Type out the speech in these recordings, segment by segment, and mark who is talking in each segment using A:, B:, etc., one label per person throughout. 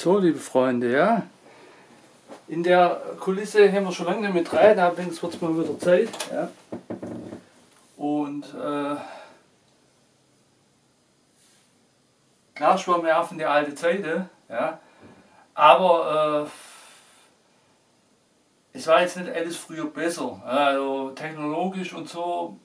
A: So, liebe Freunde, ja, in der Kulisse haben wir schon lange nicht mit rein, allerdings wird es mal wieder Zeit. Ja. Und klar schwärmen wir auf in die alte Zeit, ja, aber es war jetzt nicht alles früher besser. Also technologisch und so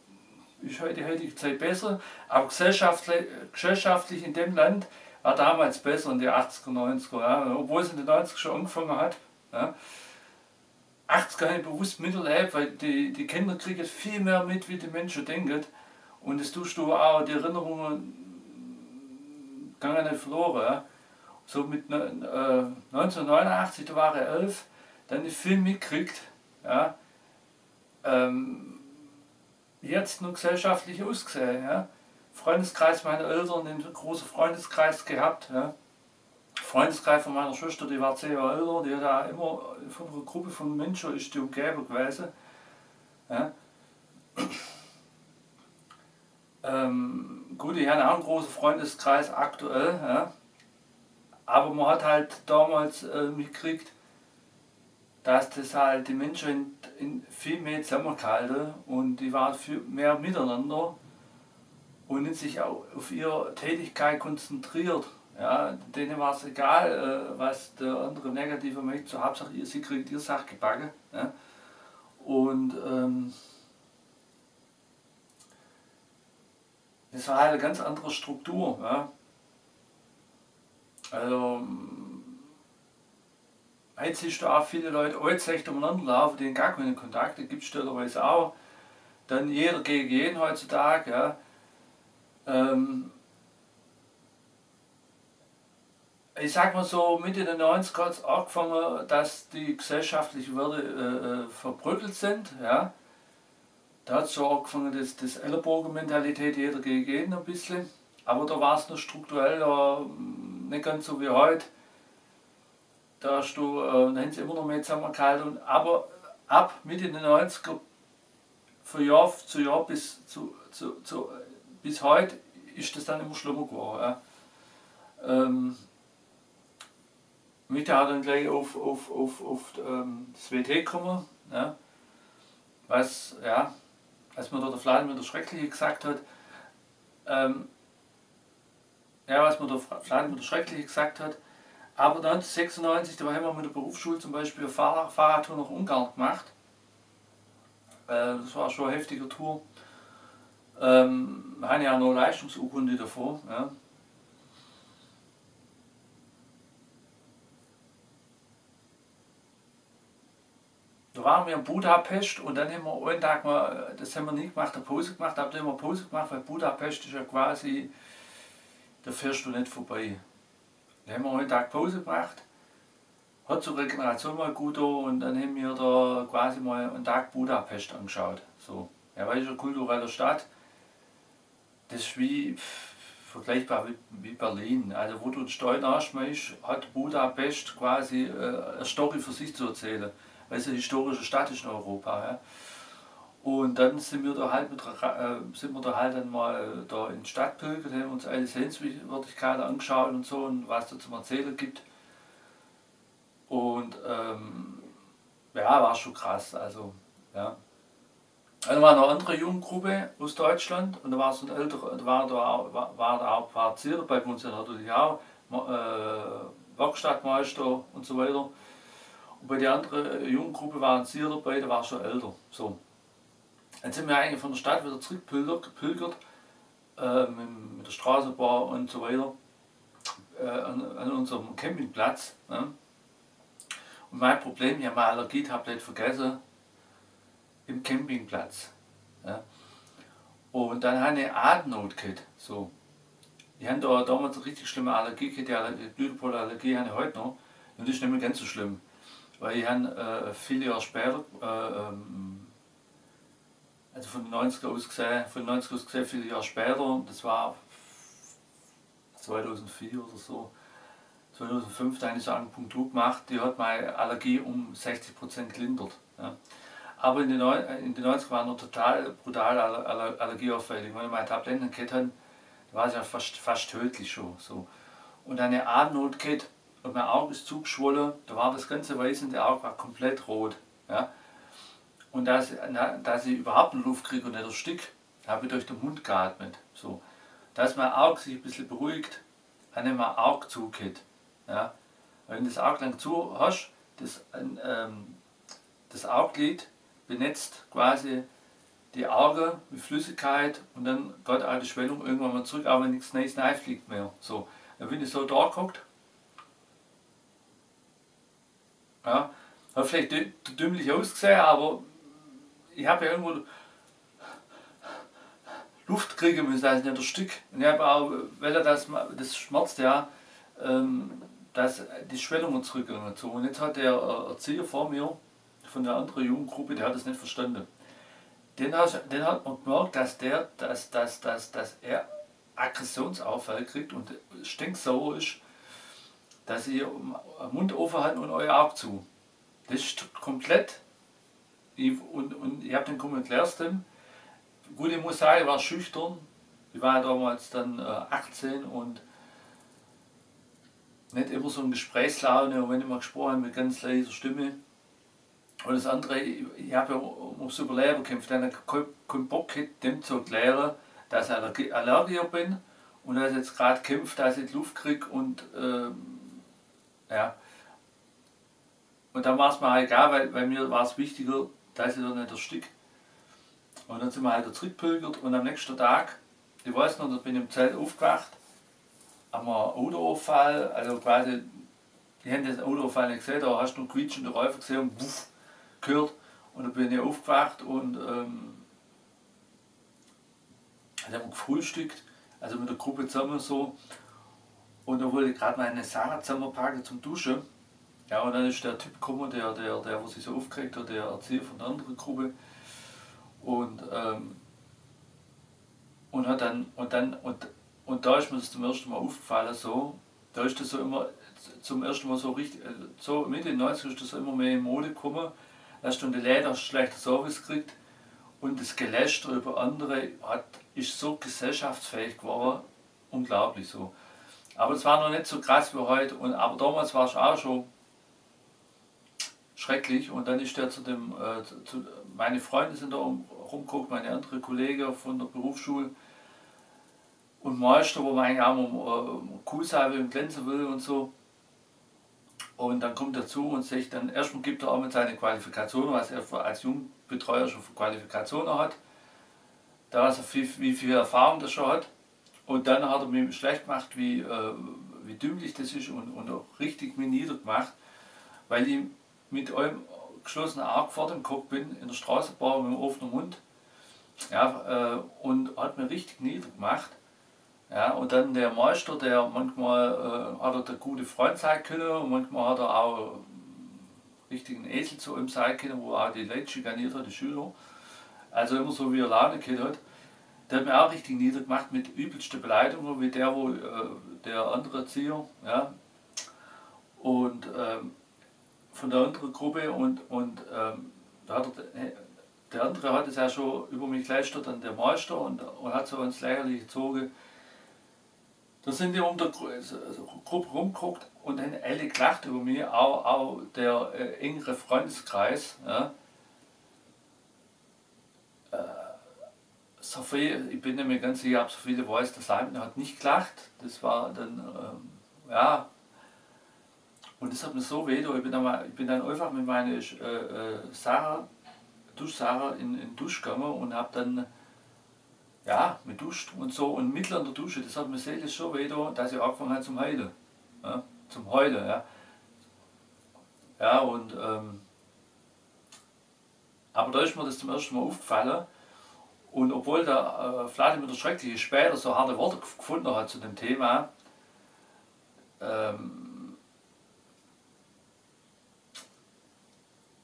A: ist heute die heutige Zeit besser, aber gesellschaftlich in dem Land war damals besser in den 80er, 90er, ja, obwohl es in den 90er schon angefangen hat. Ja. 80er habe ich bewusst miterlebt, weil die Kinder kriegen viel mehr mit, wie die Menschen denken. Und das tust du auch, die Erinnerungen gehen nicht verloren. Ja. So mit 1989, da war ich 11, dann den Film mitgekriegt. Ja. Jetzt nur gesellschaftlich ausgesehen. Ja. Freundeskreis meiner Eltern, einen großen Freundeskreis gehabt. Ja. Freundeskreis von meiner Schwester, die war 10 Jahre älter, die hat da immer von einer Gruppe von Menschen ist die umgeben gewesen. Ja. Gut, ich habe auch einen großen Freundeskreis aktuell, ja. Aber man hat halt damals mitgekriegt, dass das halt die Menschen in viel mehr zusammengehalten und die waren viel mehr miteinander und nicht sich auch auf ihre Tätigkeit konzentriert. Ja, denen war es egal, was der andere negative möchte, so Hauptsache sie kriegt ihre Sache gebacken. Ja. Und das war halt eine ganz andere Struktur. Ja. Also, jetzt siehst du auch viele Leute alt umeinander laufen, denen gar keine Kontakte gibt, stellerweise auch. Dann jeder gegen jeden heutzutage. Ja. Ich sag mal so, Mitte der 90er hat es angefangen, dass die gesellschaftlichen Werte verbröckelt sind. Ja. Da hat es schon angefangen, das Ellenbogenmentalität, jeder gegen jeden ein bisschen. Aber da war es noch strukturell nicht ganz so wie heute. Da hast du, da haben sie immer noch mehr zusammengehalten. Aber ab Mitte der 90er, von Jahr zu Jahr bis heute, ist das dann immer schlimmer geworden. Ja. Mitte hat dann gleich auf das WT gekommen, ja. Was mir da der Vladimir der Schreckliche gesagt hat, was mir der Vladimir der Schreckliche gesagt hat, aber 1996, da haben wir mit der Berufsschule zum Beispiel eine Fahrradtour nach Ungarn gemacht. Das war schon eine heftige Tour. Habe ja noch Leistungsurkunde davor. Ja. Da waren wir in Budapest und dann haben wir einen Tag mal, das haben wir nie gemacht, eine Pause gemacht, aber dann haben wir Pause gemacht, weil Budapest ist ja quasi, da fährst du nicht vorbei. Dann haben wir einen Tag Pause gemacht, hat zur Regeneration mal gut da und dann haben wir da quasi mal einen Tag Budapest angeschaut. So. Ja, weil es eine kulturelle Stadt, das ist wie vergleichbar wie Berlin. Also wo du den Steuern anschmeißt, hat Budapest quasi eine Story für sich zu erzählen. Weil es eine historische Stadt ist in Europa. Ja. Und dann sind wir da halt dann mal da in die Stadt pilgert, haben uns alle Sehenswürdigkeiten angeschaut und so und was da zum Erzählen gibt. Und war schon krass. Also, ja. Also war noch eine andere Jugendgruppe aus Deutschland und da war so ein älterer, war da auch ein paar Erzieher bei uns, natürlich auch Werkstattmeister und so weiter. Und bei der anderen Jugendgruppe waren Erzieher dabei, der war schon älter. So. Dann sind wir eigentlich von der Stadt wieder zurückgepilgert, mit der Straßenbahn und so weiter, an unserem Campingplatz. Ne? Und mein Problem, ich habe meine Allergietablette vergessen im Campingplatz. Ja? Und dann habe ich eine Atemnot gehabt. So. Ich hatte da damals eine richtig schlimme Allergie, die Blütenpollenallergie habe ich heute noch. Und das ist nicht mehr ganz so schlimm. Weil ich habe viele Jahre später, also von den 90er aus gesehen, viele Jahre später, das war 2004 oder so, 2005, da habe ich so eine Akupunktur gemacht, die hat meine Allergie um 60% gelindert. Ja. Aber in den 90er war noch total brutal allergieauffällig. Wenn ich meine Tabletten gehabt habe, war es ja fast tödlich schon. So. Und eine Atemnot gehabt und mein Auge ist zugeschwollen, da war das ganze weißende Auge war komplett rot. Ja. Und dass ich überhaupt eine Luft kriege und nicht ersticke, habe ich durch den Mund geatmet. So. Dass mein Auge sich ein bisschen beruhigt, habe ich mein Auge zugeht. Ja. Wenn du das Auge lang zu hast, das Augenlid benetzt quasi die Augen mit Flüssigkeit und dann geht auch die Schwellung irgendwann mal zurück, aber wenn nichts Neues reinfliegt mehr. So. Dann bin ich so da geguckt. Ja. Hat vielleicht dümmlich ausgesehen, aber ich habe ja irgendwo Luft kriegen müssen, also nicht ein Stück. Und ich habe auch, weil das schmerzt ja, dass die Schwellungen zurückgehen und so. Und jetzt hat der Erzieher vor mir, von der anderen Jugendgruppe, der hat das nicht verstanden. Den hat man gemerkt, dass er Aggressionsaufall kriegt und stinksauer ist, dass ihr den Mund offen hat und euer Auge zu. Das ist komplett. Und ich habe den erklärt dem. Gut, ich muss sagen, ich war schüchtern. Ich war damals dann 18 und nicht immer so ein Gesprächslaune. Und wenn ich mal gesprochen habe mit ganz leiser Stimme. Und das andere, ich habe ja ums Überleben gekämpft. Dann habe ich keinen Bock gehabt, dem zu erklären, dass ich Allergiker bin und dass ich jetzt gerade kämpfe, dass ich die Luft kriege und ja. Und dann war es mir halt egal, weil mir war es wichtiger, dass ich da nicht ersticke. Und dann sind wir halt zurückgepilgert und am nächsten Tag, ich weiß noch, da bin ich im Zelt aufgewacht, haben wir einen Autounfall, also quasi, ich habe den Autounfall nicht gesehen, da hast du einen quietschenden Reifen gesehen und wuff, gehört. Und dann bin ich aufgewacht und dann haben wir gefrühstückt, also mit der Gruppe zusammen so. Und da wollte ich gerade meine Sachen zusammenpacken zum Duschen. Ja, und dann ist der Typ gekommen, der sich so aufgeregt hat, der Erzieher von der anderen Gruppe. Und da ist mir das zum ersten Mal aufgefallen, so, da ist das so immer zum ersten Mal so richtig, so Mitte den 90 ist das so immer mehr in Mode gekommen, dass du die Läden schlechter Service kriegt und das Gelächter über andere ist so gesellschaftsfähig geworden, unglaublich so. Aber es war noch nicht so krass wie heute, aber damals war es auch schon schrecklich und dann ist der meine Freunde sind da rumgeguckt, meine anderen Kollegen von der Berufsschule und Meister, wo man eigentlich auch cool sein will und glänzen will und so. Und dann kommt er zu und sagt dann, erstmal gibt er auch mit seinen Qualifikationen, was er als Jugendbetreuer schon für Qualifikationen hat, da weiß er wie viel Erfahrung das schon hat. Und dann hat er mir schlecht gemacht, wie dümmlich das ist und auch richtig mir niedergemacht, weil ich mit einem geschlossenen Auge vor dem Kopf bin, in der Straßenbahn mit dem offenen Mund. Ja, und hat mir richtig niedergemacht. Ja, und dann der Meister, der manchmal hat er der gute Freund sein können und manchmal hat er auch richtigen Esel zu ihm sein können, wo er auch die Leute schikaniert hat, die Schüler. Also immer so wie er Laune gehabt hat. Der hat mir auch richtig niedergemacht mit übelsten Beleidigungen, wie der andere Erzieher. Ja. Und von der anderen Gruppe da hat der andere hat es ja schon über mich geleistet, dann der Meister und hat so ins Lächerliche gezogen. Da sind die um der Gruppe rumgeguckt und haben alle gelacht über mich, auch der engere Freundeskreis. Ja. Sophie, ich bin nicht mehr ganz sicher, ob Sophie weiß, der Simon hat nicht gelacht. Das war dann, ja. Und das hat mir so weh, ich bin dann einfach mit meiner Duschsarah in den Dusch gegangen und habe dann ja, mit Duscht und so und mitten in der Dusche, das hat mir seelisch so weh, dass ich angefangen habe zum Heulen. Ja, zum Heulen, ja. Ja, und aber da ist mir das zum ersten Mal aufgefallen und obwohl der Vladimir der Schreckliche später so harte Worte gefunden hat zu dem Thema,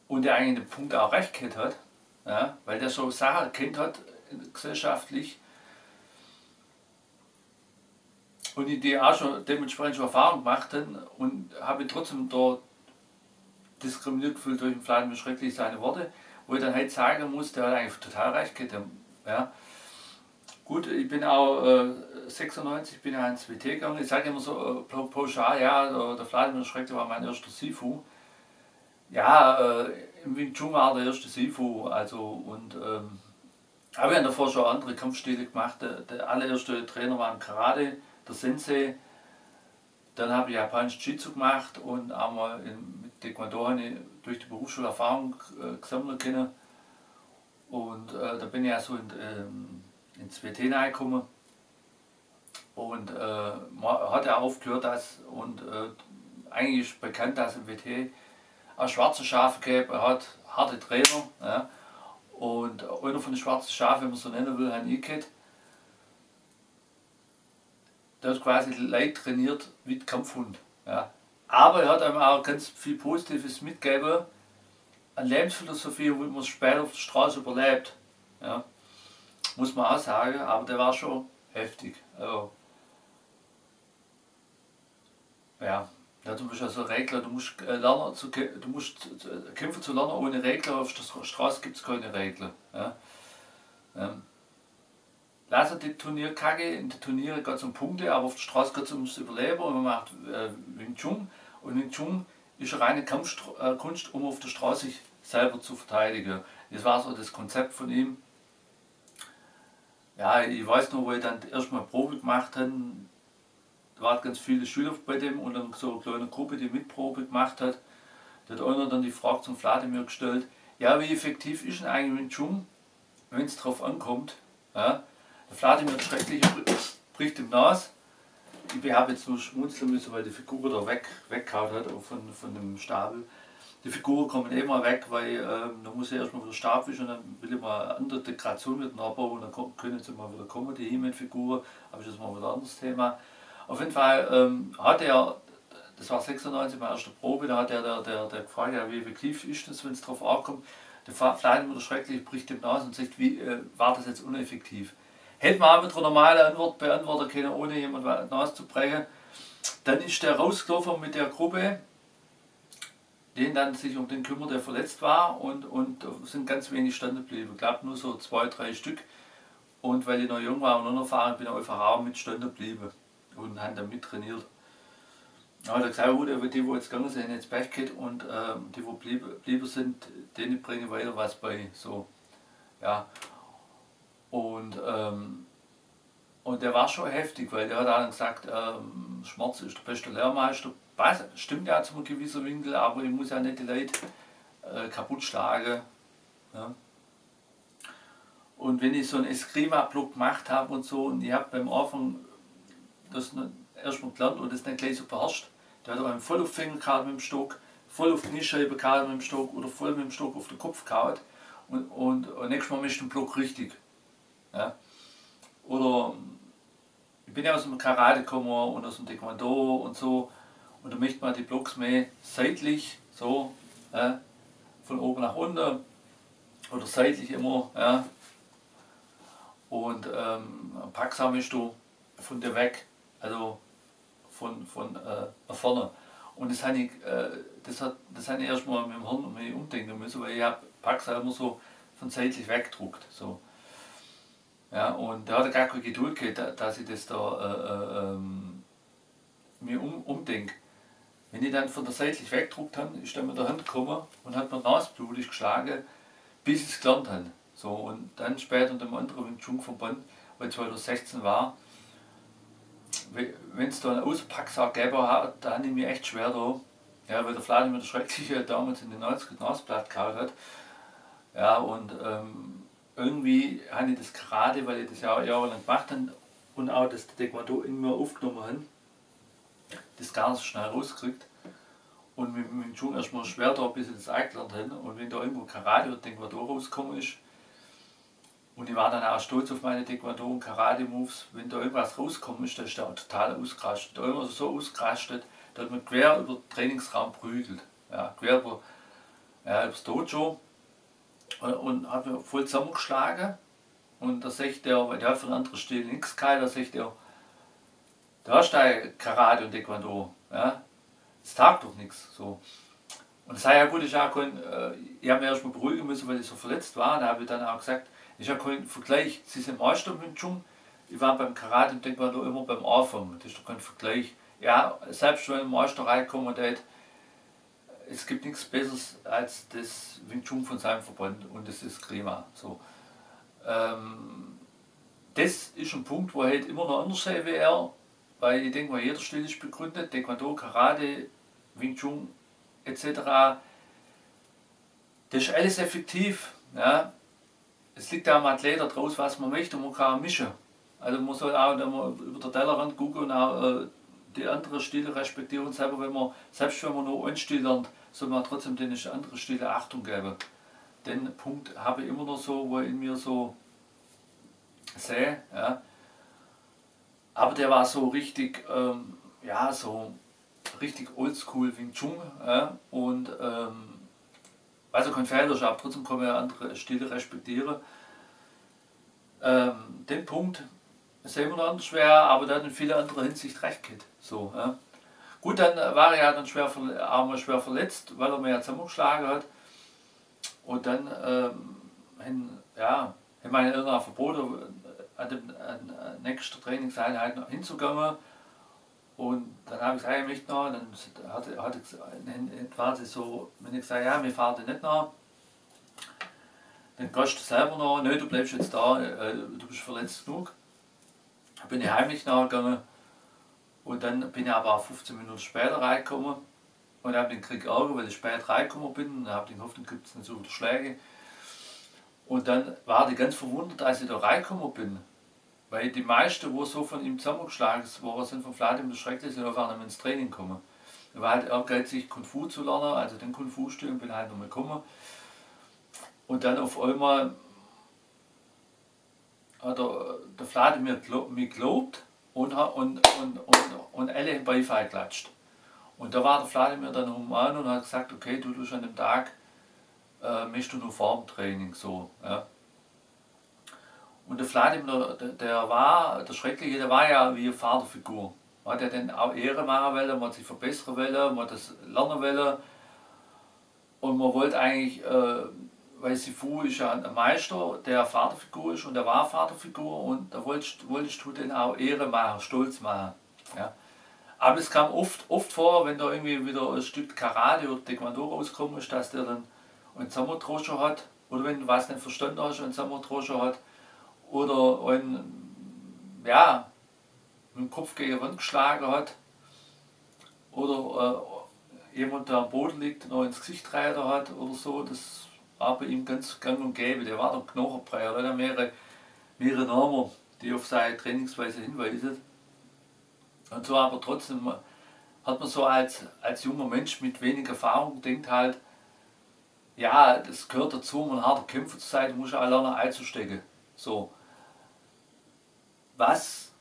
A: und der eigentlich den Punkt auch recht gehabt hat, ja, weil der so Sachen erkannt hat, gesellschaftlich, und die auch schon dementsprechend schon Erfahrung gemacht haben und habe trotzdem da diskriminiert gefühlt durch den Vladimir Schrecklich seine Worte, wo ich dann halt sagen muss, der hat eigentlich total recht gehabt. Ja. Gut, ich bin auch 96 bin ja ins WT gegangen. Ich sage immer so pauschal, ja, der Vladimir Schreck war mein erster Sifu. Ja, im Wing Chun war der erste Sifu, also und habe ja davor schon andere Kampfstile gemacht. Der allererste Trainer war im Karate, der Sensei. Dann habe ich japanisch Jiu-Jitsu gemacht und einmal mit Taekwondo habe ich durch die Berufsschule Erfahrung gesammelt können. Und da bin ich ja so ins WT reingekommen. Und man hat ja aufgehört, dass, und eigentlich ist bekannt, dass im WT auch schwarze Schafe gäbe, er hat harte Trainer. Ja. Und einer von den schwarzen Schafen, wenn man so nennen will, hat ich gehabt. Der hat quasi Leute trainiert wie ein Kampfhund. Ja. Aber er hat einem auch ganz viel Positives mitgegeben, an Lebensphilosophie, wie man es später auf der Straße überlebt. Ja. Muss man auch sagen, aber der war schon heftig. Also, ja, ja, du bist also Regler, du musst lernen du musst kämpfen zu lernen ohne Regler, auf der Straße gibt es keine Regler. Ja. Lass die Turnier kacke, in den Turnieren geht es um Punkte, aber auf der Straße geht es ums Überleben und man macht Wing Chun. Und Wing Chun ist eine reine Kampfkunst, um auf der Straße sich selber zu verteidigen. Das war so das Konzept von ihm. Ja, ich weiß noch, wo ich dann erstmal Probe gemacht habe, da waren ganz viele Schüler bei dem und dann so eine kleine Gruppe, die Mitprobe gemacht hat. Da hat einer dann die Frage zum Vladimir gestellt, ja, wie effektiv ist denn eigentlich Wing Chun, wenn es drauf ankommt? Ja? Der Vladimir schrecklich bricht im Nas. Ich habe jetzt nur schmunzeln müssen, weil die Figur da weggehauen hat von dem Stapel. Die Figuren kommen eh mal weg, weil da muss ich erstmal wieder Stab wischen und dann will ich mal eine andere Dekoration mit nachbauen und dann können sie mal wieder kommen, die He-Man-Figuren. Aber das ist mal wieder ein anderes Thema. Auf jeden Fall hat er, das war 96 meine erste Probe, da hat der gefragt, ja, wie effektiv ist das, wenn es drauf ankommt. Der Vladimir schrecklich bricht im Nas und sagt, wie war das jetzt uneffektiv? Hätte man auch mit einer normalen Antwort beantworten können, ohne jemand die Nase zu brechen. Dann ist der rausgelaufen mit der Gruppe, den dann sich um den kümmert, der verletzt war und sind ganz wenig standen geblieben. Ich glaube nur so 2, 3 Stück. Und weil ich noch jung war und unerfahren bin, ich einfach auch mit standen geblieben und haben dann mittrainiert. Dann hat er gesagt, gut, die, die jetzt gegangen sind, jetzt Pech gehabt und die, die geblieben sind, denen bringe ich weiter was bei. So, ja. Und der war schon heftig, weil der hat dann gesagt, Schmerz ist der beste Lehrmeister. Stimmt ja zu einem gewissen Winkel, aber ich muss ja nicht die Leute kaputt schlagen. Ja. Und wenn ich so einen Eskrima-Block gemacht habe und so, und ich habe beim Anfang das erstmal gelernt und das nicht gleich so beherrscht, der hat einen voll auf den Finger gehauen mit dem Stock, voll auf die Kniescheibe gehauen mit dem Stock oder voll mit dem Stock auf den Kopf gehauen und nächstes Mal mischt den Block richtig. Ja. Oder ich bin ja aus dem Karate gekommen und aus dem Taekwondo und so und da möchte man die Blocks mehr seitlich, so von oben nach unten oder seitlich immer. Ja. Und packsam ist du von dir weg, also von nach vorne. Und das habe ich, das habe ich erstmal mit dem Hirn umdenken müssen, weil ich habe packsam immer so von seitlich weggedruckt. So. Ja, und da hat er gar keine Geduld gehabt, dass ich das da mir umdenke. Wenn ich dann von der seitlich weggedruckt habe, ist er mit der Hand gekommen und hat mir nasblutig geschlagen, bis ich es gelernt habe. So, und dann später in dem anderen Wing Chun Verband, weil 2016 war, wenn es da einen Auspacksack gegeben hat, da habe ich mich echt schwer da. Ja, weil der Vladimir der Schreckliche damals in den 90er Nasblatt gehauen hat. Ja, und irgendwie habe ich das gerade, weil ich das jahrelang gemacht habe und auch das Taekwondo in mir aufgenommen habe, das gar nicht so schnell rausgekriegt. Und mit dem Chun erstmal schwer da, bis ich das eingelernt habe. Und wenn da irgendwo Karate oder Taekwondo rausgekommen ist, und ich war dann auch stolz auf meine Taekwondo und Karate-Moves, wenn da irgendwas rausgekommen ist, dann ist der auch total ausgerastet. Da immer so ausgerastet, da hat man quer über den Trainingsraum prügelt. Ja, quer über das Dojo. Und hat mir voll zusammengeschlagen. Und da sagt der, weil der hat von anderen Stil nichts gehalten, da sagt der, da hast du Karate und Taekwondo. Ja? Das taugt doch nichts. So. Und das sei ja gut, ich habe mich erstmal beruhigen müssen, weil ich so verletzt war. Da habe ich dann auch gesagt, ich habe keinen Vergleich. Sie sind Meister mit Wing Chun, ich war beim Karate und denke mir da immer beim Anfang, das ist doch kein Vergleich. Ja, selbst wenn ein Meister reinkommt, es gibt nichts Besseres als das Wing Chun von seinem Verband und das ist Grima. So. Das ist ein Punkt, wo halt immer noch anders sein wie er, weil ich denke mal, jeder Stil ist begründet, Taekwondo, Karate, Wing Chun etc. Das ist alles effektiv. Ja. Es liegt auch am Athlet draus, was man möchte, und man kann auch mischen. Also man soll auch über den Tellerrand gucken und auch die anderen Stile respektieren. Selber selbst wenn man nur einen Stil lernt, soll man trotzdem den anderen Stile Achtung geben. Den Punkt habe ich immer noch so, wo ich in mir so sehe. Ja. Aber der war so richtig, ja, so richtig oldschool Wing Chun. Ja. Und also kein Fehler ist, aber trotzdem kann man andere Stile respektieren. Den Punkt sehen wir noch anders schwer, aber der hat in vieler anderer Hinsicht recht gehabt. So, ja. Gut, dann war er ja dann auch mal schwer verletzt, weil er mir ja zusammengeschlagen hat. Und dann haben meine Eltern verboten, an der nächsten Trainingseinheit noch hinzugehen. Und dann habe ich gesagt, ich möchte noch. Dann war sie so, wenn ich gesagt ja, wir fahren nicht nach. Dann gehst du selber noch, nö, du bleibst jetzt da, du bist verletzt genug. Dann bin ich heimlich nachgegangen und dann bin ich aber auch 15 Minuten später reingekommen und habe den Krieg Ärger, weil ich spät reingekommen bin und habe gehofft, dann gibt es nicht so viele Schläge. Und dann war ich ganz verwundert, als ich da reingekommen bin, weil die meisten, die so von ihm zusammengeschlagen waren, sind von Vladimir Schrecklich, sind einfach nicht ins Training gekommen. Er war halt ehrgeizig, Kung Fu zu lernen, also den Kung Fu-Stil, bin halt noch mal gekommen. Und dann auf einmal hat der Vladimir mich gelobt und alle Beifall klatscht. Und da war der Vladimir dann human und hat gesagt, okay, du tust an dem Tag, möchtest du nur Formtraining, so. Ja. Und der Vladimir, der Schreckliche, der war ja wie eine Vaterfigur. Man hat ja dann auch Ehre machen wollen, man hat sich verbessern wollen, man hat das lernen wollen. Und man wollte eigentlich, weil Sifu ist ja ein Meister, der Vaterfigur ist und der war Vaterfigur und da wolltest du den auch Ehre machen, Stolz machen. Ja. Aber es kam oft vor, wenn da irgendwie wieder ein Stück Karate oder Taekwondo rausgekommen ist, dass der dann einen Sommertroscher hat oder wenn du was nicht verstanden hast, einen Sommertroscher hat oder einen, ja, mit dem Kopf gegen die Wand geschlagen hat oder jemand, der am Boden liegt, noch ins Gesicht reiten hat oder so, das war bei ihm ganz gang und gäbe. Der war der Knochenbrecher, da hat er mehrere Namen, die auf seine Trainingsweise hinweisen. Und so aber trotzdem hat man so als junger Mensch mit wenig Erfahrung denkt halt, ja, das gehört dazu, um ein harter Kämpfer zu sein, du musst auch lernen einzustecken. So. Was,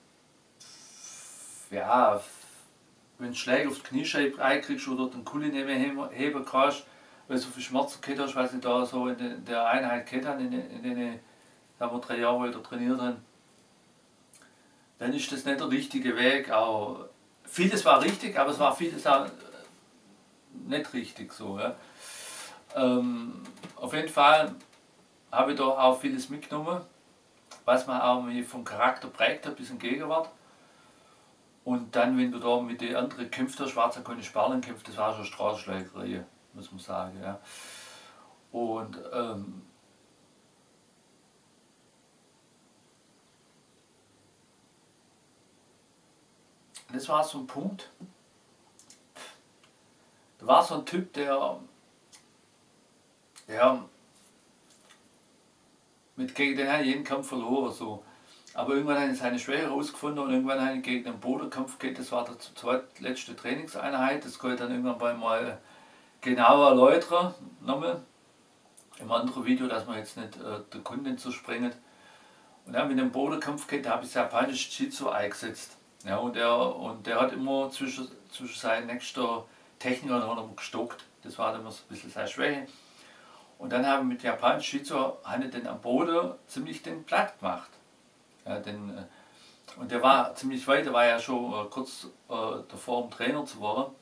A: ja, wenn du Schläge auf die Kniescheibe reinkriegst oder den Kuli nicht mehr heben kannst, weil du so viel Schmerzen gehabt hast, was ich da so in der Einheit gehabt habe, in den 3 Jahren, wo ich da trainiert habe, dann ist das nicht der richtige Weg. Auch vieles war richtig, aber es war vieles auch nicht richtig so. Ja. Auf jeden Fall habe ich da auch vieles mitgenommen, was man auch vom Charakter prägt hat bis in Gegenwart. Und dann, wenn du da mit den anderen kämpft hast, war es ja keine Sperlen kämpft, das war schon Straßenschlägerei, muss man sagen. Ja. Und das war so ein Punkt. Da war so ein Typ, der gegen den hat jeden Kampf verloren. So. Aber irgendwann hat er seine Schwäche herausgefunden und irgendwann hat er gegen den Bodenkampf geht. Das war die zweitletzte Trainingseinheit. Das kann ich dann irgendwann mal genauer erläutern. Nochmal. Im anderen Video, dass man jetzt nicht den Kunden zu sprengen. Und dann mit dem Bodenkampf geht, da habe ich das japanische Jiu-Jitsu eingesetzt. Ja, und der hat immer zwischen seinen nächsten Technikern hat er gestockt. Das war dann immer so ein bisschen seine Schwäche. Und dann haben wir mit japanischen Jiu-Jitsu den am Boden ziemlich den platt gemacht. Ja, und der war ziemlich weit, der war ja schon kurz davor, um Trainer zu werden.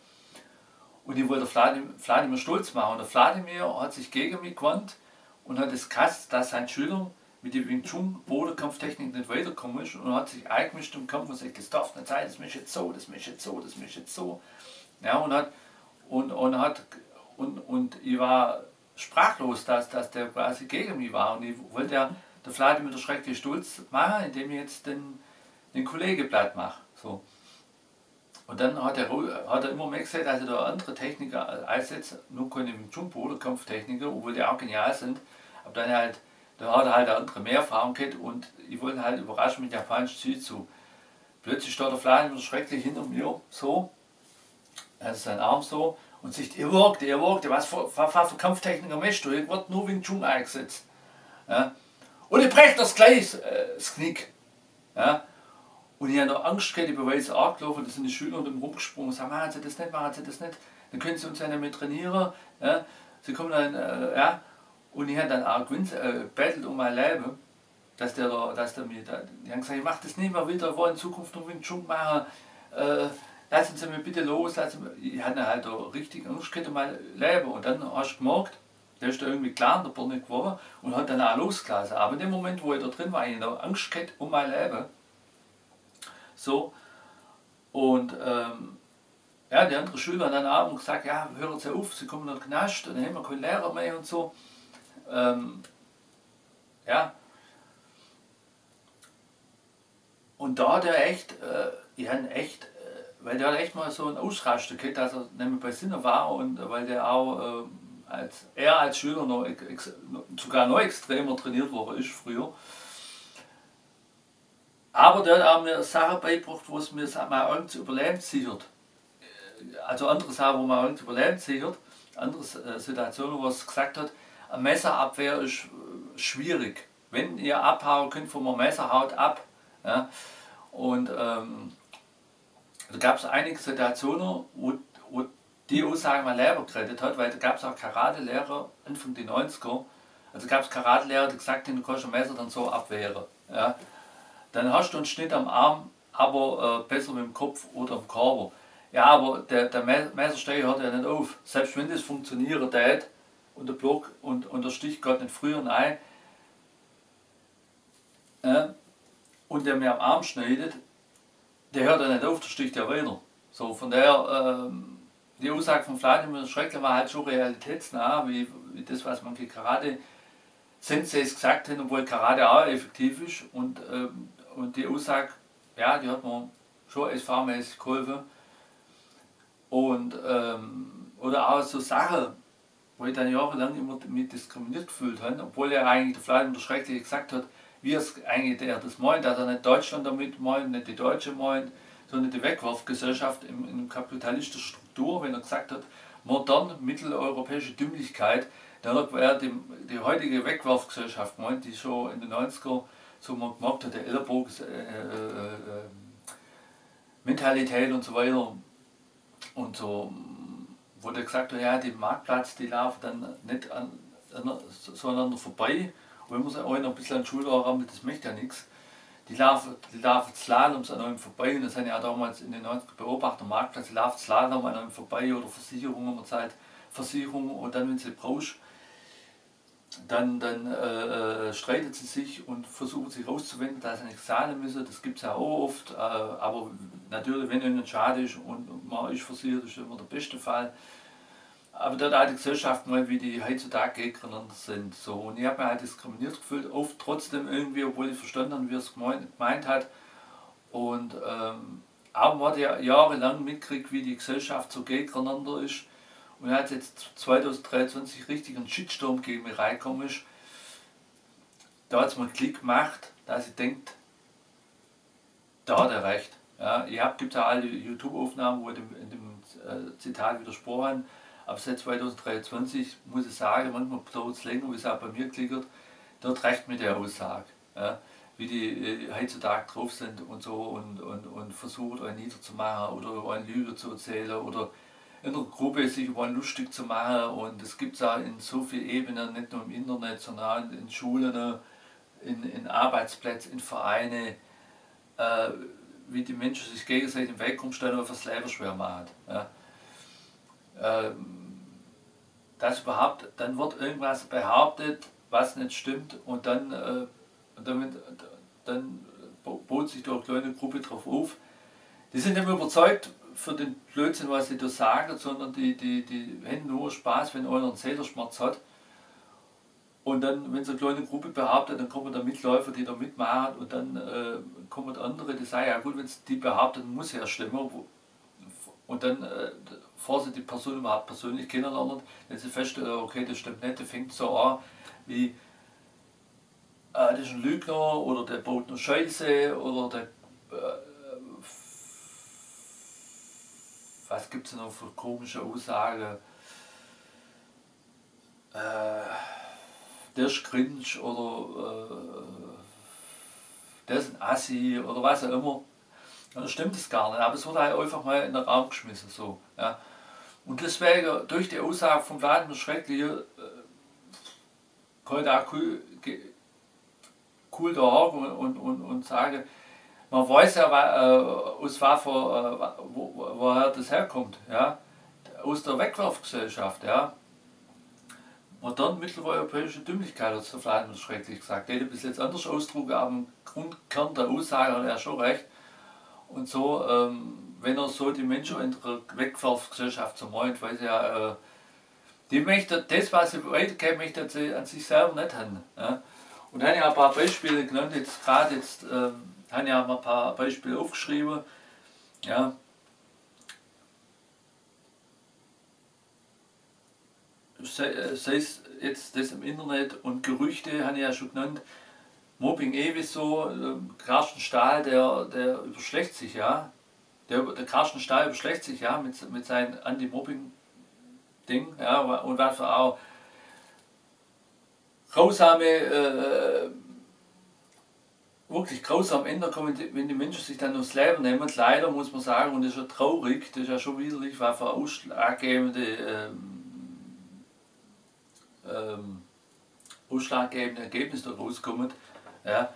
A: Und ich wollte Vladimir stolz machen. Und der Vladimir hat sich gegen mich gewandt und hat es gehasst, dass sein Schüler mit der Wing Chun Bodenkampftechnik nicht weitergekommen ist und hat sich eingemischt im Kampf und sagt, das darf nicht sein, das mich jetzt so, das mich jetzt so, das mich jetzt so. Ja, und ich war sprachlos, dass der quasi gegen mich war und ich wollte ja der Vladimir der schreckliche Stolz machen, indem ich jetzt den Kollegen platt mache. So. Und dann hat er immer mehr gesagt, dass er da andere Techniker einsetzt, nur keine Jumbo oder Kampftechniker, obwohl die auch genial sind. Aber dann halt, da hat er halt eine andere mehr Erfahrung gehabt und ich wollte halt überraschen mit japanischen Jiu-Jitsu. Plötzlich steht der Vladimir schrecklich hinter mir, so, also sein Arm so, und sagt, ihr wagt, was für Kampftechniker möchtest du? Ich wird nur Wing Chun eingesetzt. Ja? Und ich breche das gleich, das Knick. Ja? Und ich habe noch Angst gehabt, ich bin weiß angelaufen, da sind die Schüler und rumgesprungen und sagen, machen Sie das nicht, dann können Sie uns ja nicht mehr trainieren. Ja? Sie kommen dann, ja. Und ich habe dann auch bettelt um mein Leben, dass der mir da, die haben gesagt, ich mache das nicht mehr wieder, ich will in Zukunft noch Wing Chun machen, lassen Sie mich bitte los. Ich hatte halt da richtig Angst gehabt um mein Leben. Und dann hast du gemerkt, der ist da irgendwie klar in der Birne geworden und hat dann auch losgelassen. Aber in dem Moment, wo ich da drin war, habe ich noch Angst gehabt um mein Leben. So, und ja, die anderen Schüler haben dann abends gesagt, ja, hören Sie auf, Sie kommen in den Knast und dann haben wir keinen Lehrer mehr und so. Ja. Und da hat er echt, weil der hat echt mal so einen Ausraster gehabt, dass er nämlich bei Sinne war und weil der auch als Schüler noch sogar noch extremer trainiert worden ist früher. Aber der hat auch mir Sachen beigebracht, wo es mir mal irgendwie Überleben sichert. Also andere Sachen, wo man irgendwie Überleben sichert. Andere Situationen, wo es gesagt hat, eine Messerabwehr ist schwierig. Wenn ihr abhauen könnt von einem Messer, haut ab. Ja? Und da gab es einige Situationen, wo die Aussage mein Lehrer gerettet hat, weil da gab es auch Karate-Lehrer Anfang der 90er. Also gab es Karate-Lehrer, die gesagt haben, du kannst ein Messer dann so abwehren. Ja? Dann hast du einen Schnitt am Arm, aber besser mit dem Kopf oder am Körper. Ja, aber der Messerstecher hört ja nicht auf. Selbst wenn das funktionieren tät und der Block und der Stich geht nicht früher rein und der mir am Arm schneidet, der hört ja nicht auf, der sticht ja weiter. So, von daher, die Aussage von Vladimir Schreckler war halt schon realitätsnah, wie das, was man die Karate-Senseis gesagt haben, obwohl Karate auch effektiv ist. Und die Aussage, ja, die hat mir schon SV-mäßig geholfen. Und, oder auch so Sachen, wo ich dann jahrelang immer mit diskriminiert gefühlt habe, obwohl er eigentlich der Vladimir Schreckliche gesagt hat, wie es eigentlich der das meint, dass er nicht Deutschland damit meint, nicht die Deutsche meint, sondern die Wegwerfgesellschaft in kapitalistischer Struktur, wenn er gesagt hat, modern mitteleuropäische Dümmlichkeit, dann hat er die heutige Wegwerfgesellschaft gemeint, die schon in den 90er so man gemerkt hat, der Ellenbogen, Mentalität und so weiter. Und so, wo der gesagt hat, ja, den Marktplatz, die laufen dann nicht so aneinander vorbei. Und wenn man so ein bisschen an die Schulter rammt, das möchte ja nichts. Die laufen Slaloms an einem vorbei. Und das haben ja damals in den 90er beobachtet, am Marktplatz, die laufen Slalom an einem vorbei oder Versicherungen, man zahlt Versicherungen und dann, wenn sie brauchst, dann streitet sie sich und versuchen sich rauszuwenden, dass sie nicht zahlen müssen. Das gibt es ja auch oft. Aber natürlich, wenn ihnen schade ist und man ist versichert, ist immer der beste Fall. Aber dort auch die Gesellschaft mal, wie die heutzutage gegeneinander sind. So. Und ich habe mich halt diskriminiert gefühlt, oft trotzdem irgendwie, obwohl ich verstanden habe, wie er es gemeint hat. Und aber man hat ja jahrelang mitgekriegt, wie die Gesellschaft so gegeneinander ist. Und als jetzt 2023 richtig ein Shitstorm gegen mich reingekommen ist, da hat es mir einen Klick gemacht, dass ich denke, da hat er recht. Ja, gibt ja alle YouTube-Aufnahmen, wo in dem Zitat widersprochen haben. Aber seit 2023 muss ich sagen, manchmal dauert es länger, wie es auch bei mir klickert, dort recht mit der Aussage. Ja, wie die heutzutage drauf sind und so und versucht, einen niederzumachen oder eine Lüge zu erzählen oder in der Gruppe sich über einen lustig zu machen. Und es gibt es auch in so vielen Ebenen, nicht nur im Internet, sondern in Schulen, in Arbeitsplätzen, in Vereinen, wie die Menschen sich gegenseitig im Weg umstellen und das Leben schwer machen. Ja. Dass überhaupt, dann wird irgendwas behauptet, was nicht stimmt und dann Und dann baut sich da eine kleine Gruppe drauf auf. Die sind nicht mehr überzeugt für den Blödsinn, was sie da sagen, sondern die haben nur Spaß, wenn einer einen Zählerschmerz hat. Und dann, wenn so eine kleine Gruppe behauptet, dann kommen da Mitläufer, die da mitmachen, und dann kommen andere, die sagen, ja gut, wenn es die behauptet, muss ja stimmen. Und dann, bevor sie die Person überhaupt persönlich kennenlernen, wenn sie feststellen, okay, das stimmt nicht, der fängt so an, wie, das ist ein Lügner, oder der baut nur Scheiße, oder der, was gibt es noch für komische Aussagen, der ist cringe, oder der ist ein Assi, oder was auch immer. Ja, das stimmt es gar nicht, aber es wurde halt einfach mal in den Raum geschmissen. So, ja. Und deswegen, durch die Aussage von Wladimir Schreckliche, kann ich auch cool da hocken und sagen, man weiß ja, aus woher das herkommt. Ja. Aus der Wegwerfgesellschaft. Ja. Modern mitteleuropäische Dümmlichkeit, hat der Wladimir Schrecklich gesagt. Der hätte bis jetzt anders ausdrucken, aber im Grundkern der Aussage hat er schon recht. Und so, wenn er so die Menschen in der Wegwerfgesellschaft so meint, weil sie ja, die möchte das, was sie weitergeben, möchte sie an sich selber nicht haben. Ja? Und da habe ich ein paar Beispiele genannt, jetzt gerade habe ich mal ein paar Beispiele aufgeschrieben. Ja. Sei es jetzt das im Internet und Gerüchte, habe ich ja schon genannt. Mobbing so, Carsten Stahl, der überschlägt sich, ja. Der Carsten Stahl überschlägt sich, ja, mit seinem Anti-Mobbing-Ding, ja, und was für auch grausame, wirklich grausam Ende kommen, wenn die Menschen sich dann aufs Leben nehmen. Leider muss man sagen, und das ist ja traurig, das ist ja schon widerlich, was für ausschlaggebende Ergebnisse da rauskommen. Ja.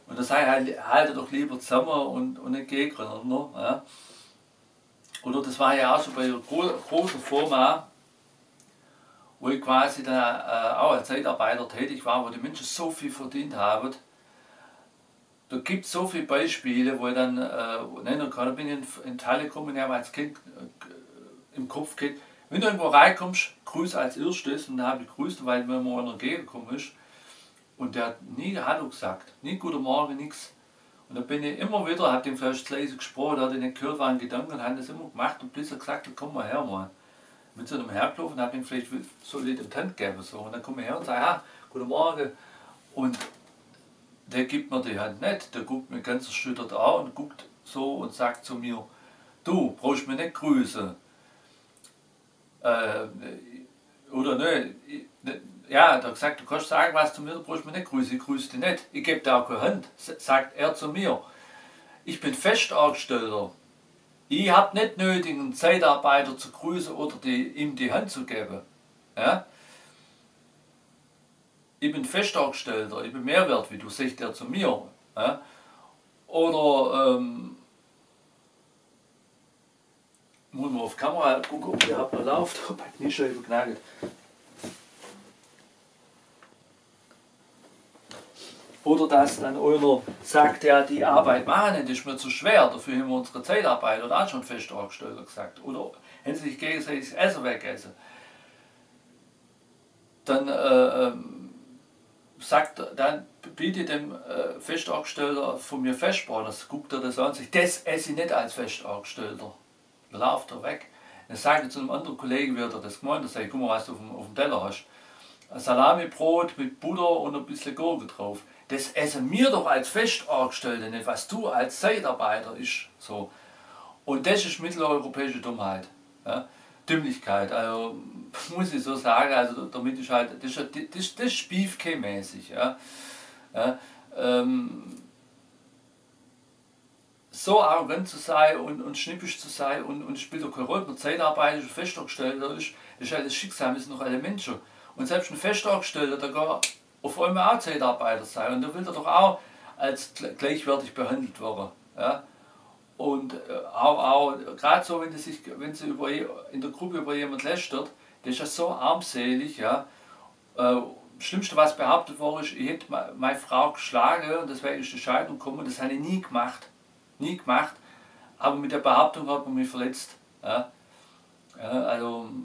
A: Und das heißt, haltet doch lieber zusammen und nicht gegeneinander. Ja. Oder das war ja auch schon bei einer großen Firma, wo ich quasi dann auch als Zeitarbeiter tätig war, wo die Menschen so viel verdient haben. Da gibt es so viele Beispiele, wo ich dann nennen kann. Da bin ich in Halle gekommen, ich habe als Kind im Kopf gehabt, wenn du irgendwo reinkommst, grüß als erstes, und dann habe ich gegrüßt, weil mir mal einer entgegengekommen ist. Und der hat nie Hallo gesagt, nie Guten Morgen, nichts. Und dann bin ich immer wieder, habe dem vielleicht zu leise gesprochen, da hat er nicht gehört, waren Gedanken, und hat das immer gemacht, und bis er gesagt hat, komm mal her, mal. Mit so einem hergelaufen, habe ihm vielleicht so ein Lied im Hand gegeben. So. Und dann komme ich her und sage, ja, Guten Morgen. Und der gibt mir die Hand nicht, der guckt mich ganz erschüttert an und guckt so und sagt zu mir, du brauchst mich nicht grüßen. Oder ne, ja, der hat gesagt, du kannst sagen, was zu mir, du brauchst mich nicht grüßen, ich grüße dich nicht. Ich gebe dir auch keine Hand, sagt er zu mir. Ich bin Festangestellter. Ich habe nicht nötig, einen Zeitarbeiter zu grüßen oder ihm die Hand zu geben. Ja? Ich bin Festangestellter, ich bin mehr wert wie du, sagt er zu mir. Ja? Oder muss man auf Kamera gucken, ob der hat mal läuft, ob er Kniescheibe genagelt. Oder dass dann einer sagt, ja, die Arbeit machen, das ist mir zu schwer, dafür haben wir unsere Zeitarbeit oder auch schon Festangestellter gesagt. Oder haben sie sich gegenseitig das Essen wegessen. Dann dann bietet dem Festangestellter von mir Festsparen, das guckt er das an und sagt, das esse ich nicht als Festangestellter. Dann läuft er weg. Dann sagt er zu einem anderen Kollegen, wie hat er das gemeint, er sagt, guck mal, was du auf dem Teller hast. Ein Salamibrot mit Butter und ein bisschen Gurke drauf. Das essen wir doch als Festangestellte nicht, was du als Zeitarbeiter ist. So. Und das ist mitteleuropäische Dummheit. Ja? Dümmlichkeit, also muss ich so sagen, also damit ist halt, das ist Spiefke-mäßig. Ja? Ja? So arrogant zu sein und schnippisch zu sein und spielt doch keine Rolle, ob man Zeitarbeit ist, Festangestellter ist halt das Schicksal, wir sind noch alle Menschen. Und selbst ein Festangestellter, der kann auf einmal auch Zeitarbeiter sein und da will er doch auch als gleichwertig behandelt werden. Ja? Und auch gerade so, wenn sie in der Gruppe über jemanden lästert, der ist ja so armselig, ja, Schlimmste, was behauptet wurde, ist, ich hätte meine Frau geschlagen und deswegen ist die Scheidung gekommen. Das habe ich nie gemacht. Nie gemacht. Aber mit der Behauptung hat man mich verletzt. Ja. Ja, also